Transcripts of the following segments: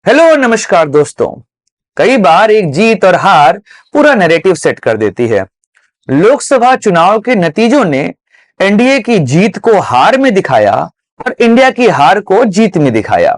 Hello नमस्कार दोस्तों। कई बार एक जीत और हार पूरा नैरेटिव सेट कर देती है। लोकसभा चुनाव के नतीजों ने एनडीए की जीत को हार में दिखाया और इंडिया की हार को जीत में दिखाया।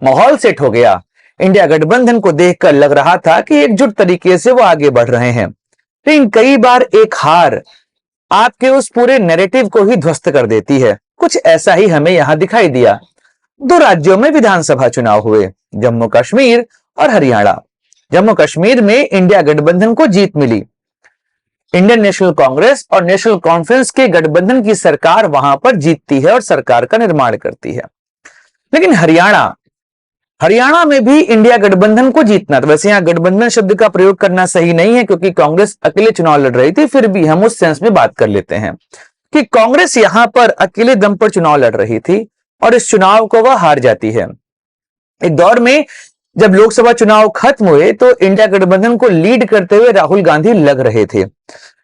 माहौल सेट हो गया। इंडिया गठबंधन को देखकर लग रहा था कि एकजुट तरीके से वो आगे बढ़ रहे हैं, लेकिन कई बार एक हार आपके उस पूरे नैरेटिव को ही ध्वस्त कर देती है। कुछ ऐसा ही हमें यहां दिखाई दिया। दो राज्यों में विधानसभा चुनाव हुए, जम्मू कश्मीर और हरियाणा। जम्मू कश्मीर में इंडिया गठबंधन को जीत मिली। इंडियन नेशनल कांग्रेस और नेशनल कॉन्फ्रेंस के गठबंधन की सरकार वहां पर जीतती है और सरकार का निर्माण करती है। लेकिन हरियाणा में भी इंडिया गठबंधन को जीतना, तो वैसे यहां गठबंधन शब्द का प्रयोग करना सही नहीं है क्योंकि कांग्रेस अकेले चुनाव लड़ रही थी, फिर भी हम उस सेंस में बात कर लेते हैं कि कांग्रेस यहां पर अकेले दम पर चुनाव लड़ रही थी और इस चुनाव को वह हार जाती है। एक दौर में जब लोकसभा चुनाव खत्म हुए तो इंडिया गठबंधन को लीड करते हुए राहुल गांधी लग रहे थे,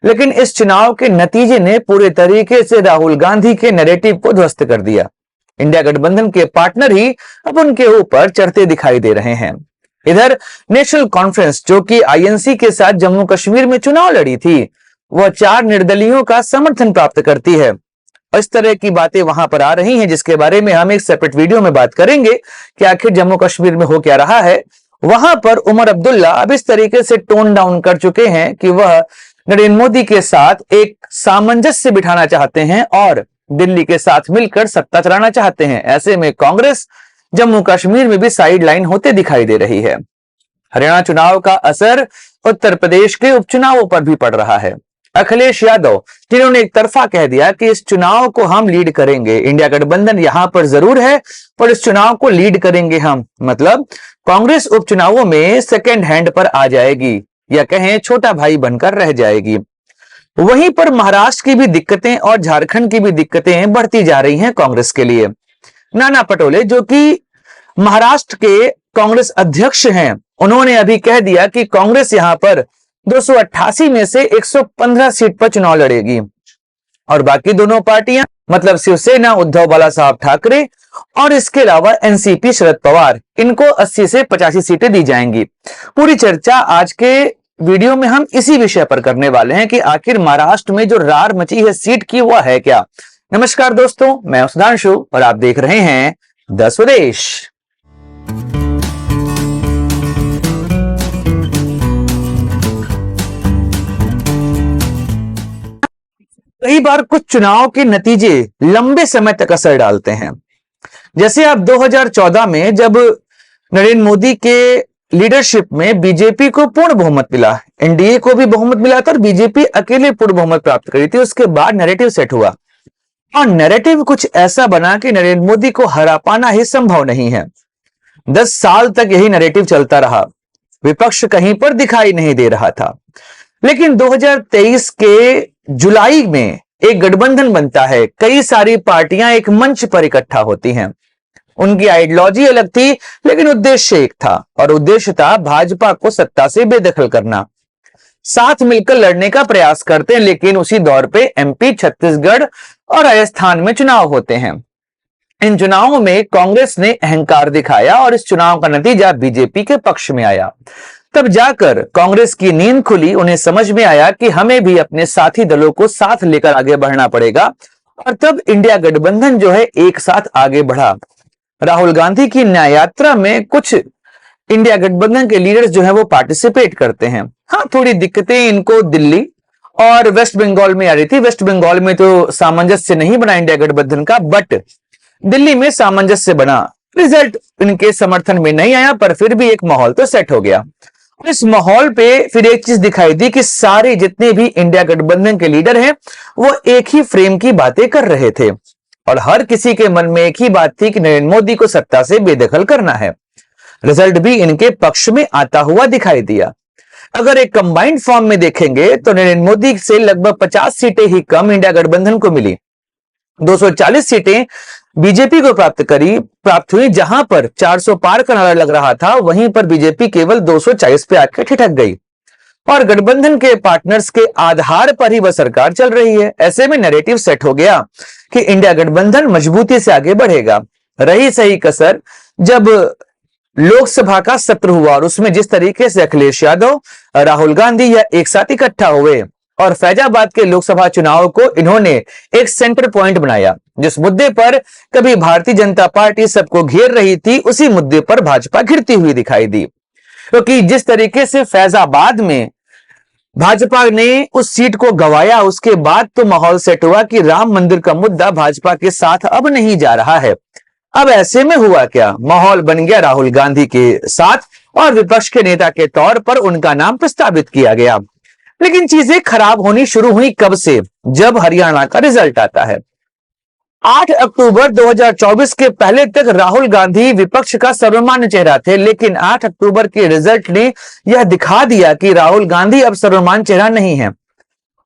लेकिन इस चुनाव के नतीजे ने पूरे तरीके से राहुल गांधी के नैरेटिव को ध्वस्त कर दिया। इंडिया गठबंधन के पार्टनर ही अब उनके ऊपर चढ़ते दिखाई दे रहे हैं। इधर नेशनल कॉन्फ्रेंस, जो कि आईएनसी के साथ जम्मू कश्मीर में चुनाव लड़ी थी, वह 4 निर्दलीयों का समर्थन प्राप्त करती है। इस तरह की बातें वहां पर आ रही हैं जिसके बारे में हम एक सेपरेट वीडियो में बात करेंगे कि आखिर जम्मू कश्मीर में हो क्या रहा है। वहां पर उमर अब्दुल्ला अब इस तरीके से टोन डाउन कर चुके हैं कि वह नरेंद्र मोदी के साथ एक सामंजस्य बिठाना चाहते हैं और दिल्ली के साथ मिलकर सत्ता चलाना चाहते हैं। ऐसे में कांग्रेस जम्मू कश्मीर में भी साइड लाइन होते दिखाई दे रही है। हरियाणा चुनाव का असर उत्तर प्रदेश के उपचुनावों पर भी पड़ रहा है। अखिलेश यादव, जिन्होंने एक तरफा कह दिया कि इस चुनाव को हम लीड करेंगे, इंडिया गठबंधन यहां पर जरूर है पर इस चुनाव को लीड करेंगे हम, मतलब कांग्रेस उपचुनावों में सेकेंड हैंड पर आ जाएगी या कहें छोटा भाई बनकर रह जाएगी। वहीं पर महाराष्ट्र की भी दिक्कतें और झारखंड की भी दिक्कतें बढ़ती जा रही हैं कांग्रेस के लिए। नाना पटोले, जो कि महाराष्ट्र के कांग्रेस अध्यक्ष हैं, उन्होंने अभी कह दिया कि कांग्रेस यहां पर 288 में से 115 सीट पर चुनाव लड़ेगी और बाकी दोनों पार्टियां, मतलब शिवसेना उद्धव बाला साहब ठाकरे और इसके अलावा एनसीपी शरद पवार, इनको 80 से 85 सीटें दी जाएंगी। पूरी चर्चा आज के वीडियो में हम इसी विषय पर करने वाले हैं कि आखिर महाराष्ट्र में जो रार मची है सीट की, वह है क्या। नमस्कार दोस्तों, मैं सुधांशु और आप देख रहे हैं द स्वदेश। कई बार कुछ चुनाव के नतीजे लंबे समय तक असर डालते हैं। जैसे अब 2014 में जब नरेंद्र मोदी के लीडरशिप में बीजेपी को पूर्ण बहुमत मिला, एनडीए को भी बहुमत मिला था और बीजेपी अकेले पूर्ण बहुमत प्राप्त करी थी। उसके बाद नैरेटिव सेट हुआ और नैरेटिव कुछ ऐसा बना कि नरेंद्र मोदी को हरा पाना ही संभव नहीं है। 10 साल तक यही नैरेटिव चलता रहा, विपक्ष कहीं पर दिखाई नहीं दे रहा था। लेकिन 2023 के जुलाई में एक गठबंधन बनता है, कई सारी पार्टियां एक मंच पर इकट्ठा होती हैं। उनकी आइडियोलॉजी अलग थी लेकिन उद्देश्य एक था और उद्देश्य था भाजपा को सत्ता से बेदखल करना। साथ मिलकर लड़ने का प्रयास करते हैं, लेकिन उसी दौर पे एमपी, छत्तीसगढ़ और राजस्थान में चुनाव होते हैं। इन चुनावों में कांग्रेस ने अहंकार दिखाया और इस चुनाव का नतीजा बीजेपी के पक्ष में आया। तब जाकर कांग्रेस की नींद खुली, उन्हें समझ में आया कि हमें भी अपने साथी दलों को साथ लेकर आगे बढ़ना पड़ेगा और तब इंडिया गठबंधन जो है एक साथ आगे बढ़ा। राहुल गांधी की न्याय यात्रा में कुछ इंडिया गठबंधन के लीडर्स जो है वो पार्टिसिपेट करते हैं। हाँ, थोड़ी दिक्कतें इनको दिल्ली और वेस्ट बंगाल में आ रही थी। वेस्ट बंगाल में तो सामंजस्य नहीं बना इंडिया गठबंधन का, बट दिल्ली में सामंजस्य बना। रिजल्ट इनके समर्थन में नहीं आया पर फिर भी एक माहौल तो सेट हो गया। इस माहौल पे फिर एक चीज दिखाई दी कि सारे जितने भी इंडिया गठबंधन के लीडर हैं वो एक ही फ्रेम की बातें कर रहे थे और हर किसी के मन में एक ही बात थी कि नरेंद्र मोदी को सत्ता से बेदखल करना है। रिजल्ट भी इनके पक्ष में आता हुआ दिखाई दिया। अगर एक कंबाइंड फॉर्म में देखेंगे तो नरेंद्र मोदी से लगभग 50 सीटें ही कम इंडिया गठबंधन को मिली। 240 सीटें बीजेपी को प्राप्त हुई। जहां पर 400 पार का नारा लग रहा था, वहीं पर बीजेपी केवल 240 पे आकर ठिठक गई और गठबंधन के पार्टनर्स के आधार पर ही वह सरकार चल रही है। ऐसे में नैरेटिव सेट हो गया कि इंडिया गठबंधन मजबूती से आगे बढ़ेगा। रही सही कसर जब लोकसभा का सत्र हुआ और उसमें जिस तरीके से अखिलेश यादव, राहुल गांधी या एक साथ इकट्ठा हुए और फैजाबाद के लोकसभा चुनाव को इन्होंने एक सेंटर पॉइंट बनाया। जिस मुद्दे पर कभी भारतीय जनता पार्टी सबको घेर रही थी, उसी मुद्दे पर भाजपा घिरती हुई दिखाई दी। क्योंकि जिस तरीके से फैजाबाद में भाजपा ने उस सीट को गंवाया, उसके बाद तो माहौल सेट हुआ कि राम मंदिर का मुद्दा भाजपा के साथ अब नहीं जा रहा है। अब ऐसे में हुआ क्या, माहौल बन गया राहुल गांधी के साथ और विपक्ष के नेता के तौर पर उनका नाम प्रस्तावित किया गया। लेकिन चीजें खराब होनी शुरू हुई कब से, जब हरियाणा का रिजल्ट आता है। 8 अक्टूबर 2024 के पहले तक राहुल गांधी विपक्ष का सर्वमान्य चेहरा थे, लेकिन 8 अक्टूबर के रिजल्ट ने यह दिखा दिया कि राहुल गांधी अब सर्वमान्य चेहरा नहीं है।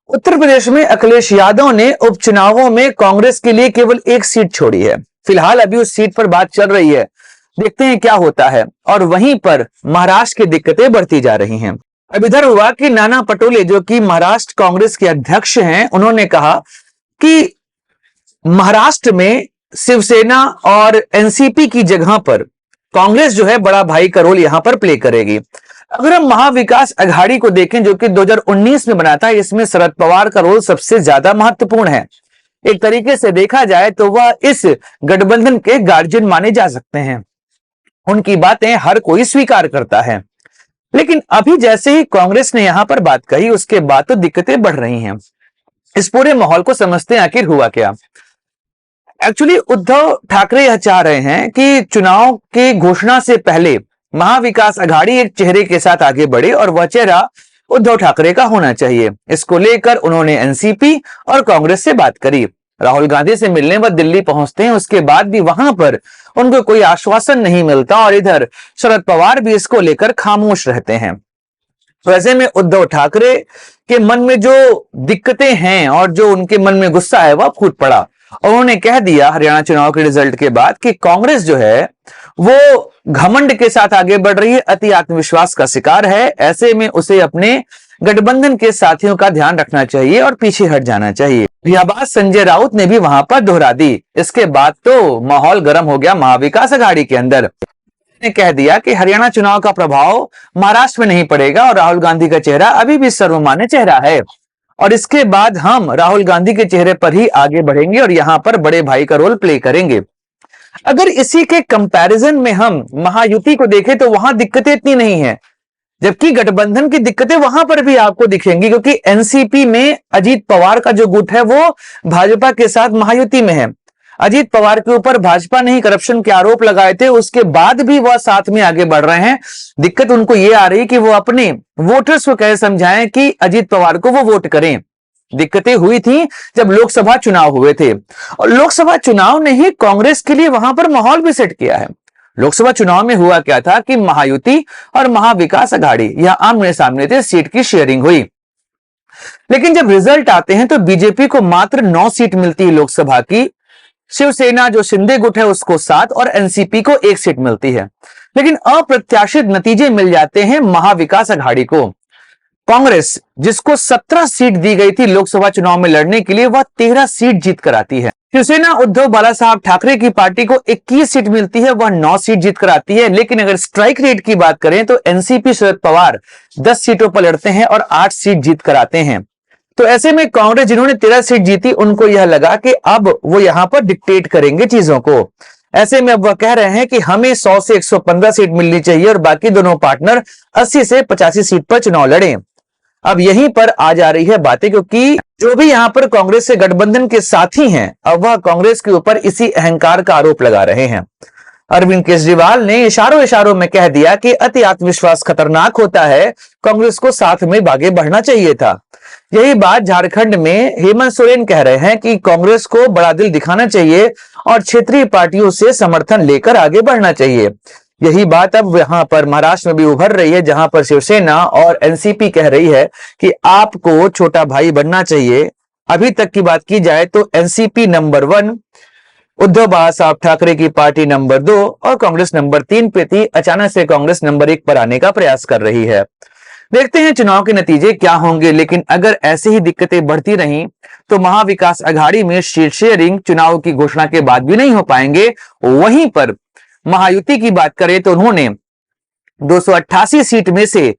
उत्तर प्रदेश में अखिलेश यादव ने उपचुनावों में कांग्रेस के लिए केवल एक सीट छोड़ी है। फिलहाल अभी उस सीट पर बात चल रही है, देखते हैं क्या होता है। और वहीं पर महाराष्ट्र की दिक्कतें बढ़ती जा रही हैं। अब इधर हुआ कि नाना पटोले, जो कि महाराष्ट्र कांग्रेस के अध्यक्ष हैं, उन्होंने कहा कि महाराष्ट्र में शिवसेना और एनसीपी की जगह पर कांग्रेस जो है बड़ा भाई का रोल यहां पर प्ले करेगी। अगर हम महाविकास अघाड़ी को देखें, जो कि 2019 में बना था, इसमें शरद पवार का रोल सबसे ज्यादा महत्वपूर्ण है। एक तरीके से देखा जाए तो वह इस गठबंधन के गार्जियन माने जा सकते हैं। उनकी बातें हर कोई स्वीकार करता है। लेकिन अभी जैसे ही कांग्रेस ने यहां पर बात कही, उसके बाद तो दिक्कतें बढ़ रही हैं। इस पूरे माहौल को समझते हैं आखिर हुआ क्या। एक्चुअली उद्धव ठाकरे यह चाह रहे हैं कि चुनाव की घोषणा से पहले महाविकास अघाड़ी एक चेहरे के साथ आगे बढ़े और वह चेहरा उद्धव ठाकरे का होना चाहिए। इसको लेकर उन्होंने एनसीपी और कांग्रेस से बात करी। राहुल गांधी से मिलने वह दिल्ली पहुंचते हैं, उसके बाद भी वहां पर उनको कोई आश्वासन नहीं मिलता और इधर शरद पवार भी इसको लेकर खामोश रहते हैं। तो ऐसे में उद्धव ठाकरे के मन में जो दिक्कतें हैं और जो उनके मन में गुस्सा है वह फूट पड़ा। उन्होंने कह दिया हरियाणा चुनाव के रिजल्ट के बाद कि कांग्रेस जो है वो घमंड के साथ आगे बढ़ रही है, अति आत्मविश्वास का शिकार है। ऐसे में उसे अपने गठबंधन के साथियों का ध्यान रखना चाहिए और पीछे हट जाना चाहिए। यह बात संजय राउत ने भी वहां पर दोहरा दी। इसके बाद तो माहौल गर्म हो गया महाविकास अघाड़ी के अंदर। ने कह दिया कि हरियाणा चुनाव का प्रभाव महाराष्ट्र में नहीं पड़ेगा और राहुल गांधी का चेहरा अभी भी सर्वमान्य चेहरा है और इसके बाद हम राहुल गांधी के चेहरे पर ही आगे बढ़ेंगे और यहां पर बड़े भाई का रोल प्ले करेंगे। अगर इसी के कंपैरिजन में हम महायुति को देखें तो वहां दिक्कतें इतनी नहीं है, जबकि गठबंधन की दिक्कतें वहां पर भी आपको दिखेंगी, क्योंकि एनसीपी में अजीत पवार का जो गुट है वो भाजपा के साथ महायुति में है। अजीत पवार के ऊपर भाजपा ने ही करप्शन के आरोप लगाए थे, उसके बाद भी वह साथ में आगे बढ़ रहे हैं। दिक्कत उनको ये आ रही कि वो अपने वोटर्स को कैसे समझाएं कि अजीत पवार को वो वोट करें। दिक्कतें हुई थी जब लोकसभा चुनाव हुए थे और लोकसभा चुनाव ने ही कांग्रेस के लिए वहां पर माहौल भी सेट किया है। लोकसभा चुनाव में हुआ क्या था कि महायुति और महाविकास अघाड़ी यह आमने सामने थे, सीट की शेयरिंग हुई। लेकिन जब रिजल्ट आते हैं तो बीजेपी को मात्र 9 सीट मिलती है लोकसभा की, शिवसेना जो शिंदे गुट है उसको 7 और एनसीपी को 1 सीट मिलती है। लेकिन अप्रत्याशित नतीजे मिल जाते हैं महाविकास अघाड़ी को। कांग्रेस जिसको 17 सीट दी गई थी लोकसभा चुनाव में लड़ने के लिए, वह 13 सीट जीत कर आती है। शिवसेना उद्धव बाला साहब ठाकरे की पार्टी को 21 सीट मिलती है, वह 9 सीट जीत कर आती है। लेकिन अगर स्ट्राइक रेट की बात करें तो एनसीपी शरद पवार 10 सीटों पर लड़ते हैं और 8 सीट जीत कर आते हैं। तो ऐसे में कांग्रेस जिन्होंने 13 सीट जीती, उनको यह लगा कि अब वो यहां पर डिक्टेट करेंगे चीजों को। ऐसे में अब वह कह रहे हैं कि हमें 100 से 115 सीट मिलनी चाहिए और बाकी दोनों पार्टनर 80 से 85 सीट पर चुनाव लड़ें। अब यहीं पर आ जा रही है बातें, क्योंकि जो भी यहां पर कांग्रेस से गठबंधन के साथी हैं, अब वह कांग्रेस के ऊपर इसी अहंकार का आरोप लगा रहे हैं। अरविंद केजरीवाल ने इशारों इशारों में कह दिया कि अति आत्मविश्वास खतरनाक होता है, कांग्रेस को साथ में आगे बढ़ना चाहिए था। यही बात झारखंड में हेमंत सोरेन कह रहे हैं कि कांग्रेस को बड़ा दिल दिखाना चाहिए और क्षेत्रीय पार्टियों से समर्थन लेकर आगे बढ़ना चाहिए। यही बात अब यहां पर महाराष्ट्र में भी उभर रही है, जहां पर शिवसेना और एनसीपी कह रही है कि आपको छोटा भाई बनना चाहिए। अभी तक की बात की जाए तो एनसीपी नंबर 1, उद्धव बाला साहब ठाकरे की पार्टी नंबर 2 और कांग्रेस नंबर 3 पे थी। अचानक से कांग्रेस नंबर 1 पर आने का प्रयास कर रही है। देखते हैं चुनाव के नतीजे क्या होंगे। लेकिन अगर ऐसे ही दिक्कतें बढ़ती रहीं तो महाविकास अघाड़ी में सीट शेयरिंग चुनाव की घोषणा के बाद भी नहीं हो पाएंगे। वहीं पर महायुति की बात करें तो उन्होंने 288 सीट में से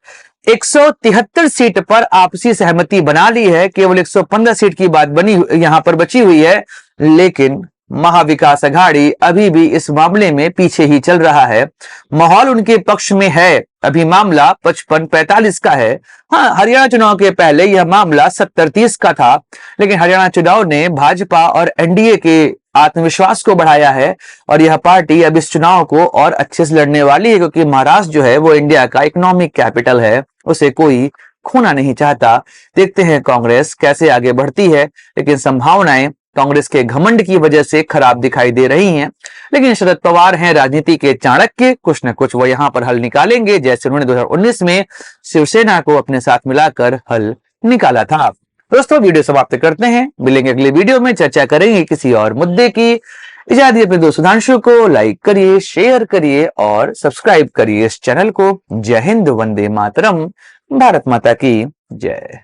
173 सीट पर आपसी सहमति बना ली है। केवल 115 सीट की बात यहां पर बची हुई है, लेकिन महाविकास अघाड़ी अभी भी इस मामले में पीछे ही चल रहा है। माहौल उनके पक्ष में है। अभी मामला 55-45 का है। हाँ, हरियाणा चुनाव के पहले यह मामला 70-30 का था, लेकिन हरियाणा चुनाव ने भाजपा और एनडीए के आत्मविश्वास को बढ़ाया है और यह पार्टी अब इस चुनाव को और अच्छे से लड़ने वाली है, क्योंकि महाराष्ट्र जो है वो इंडिया का इकोनॉमिक कैपिटल है, उसे कोई खोना नहीं चाहता। देखते हैं कांग्रेस कैसे आगे बढ़ती है, लेकिन संभावनाएं कांग्रेस के घमंड की वजह से खराब दिखाई दे रही हैं। लेकिन शरद पवार हैं राजनीति के चाणक्य, कुछ न कुछ वो यहां पर हल निकालेंगे, जैसे उन्होंने 2019 में शिवसेना को अपने साथ मिलाकर हल निकाला था। दोस्तों, वीडियो समाप्त करते हैं, मिलेंगे अगले वीडियो में, चर्चा करेंगे किसी और मुद्दे की। इजाजत अपने दोस्त सुधांशु को लाइक करिए, शेयर करिए और सब्सक्राइब करिए इस चैनल को। जय हिंद, वंदे मातरम, भारत माता की जय।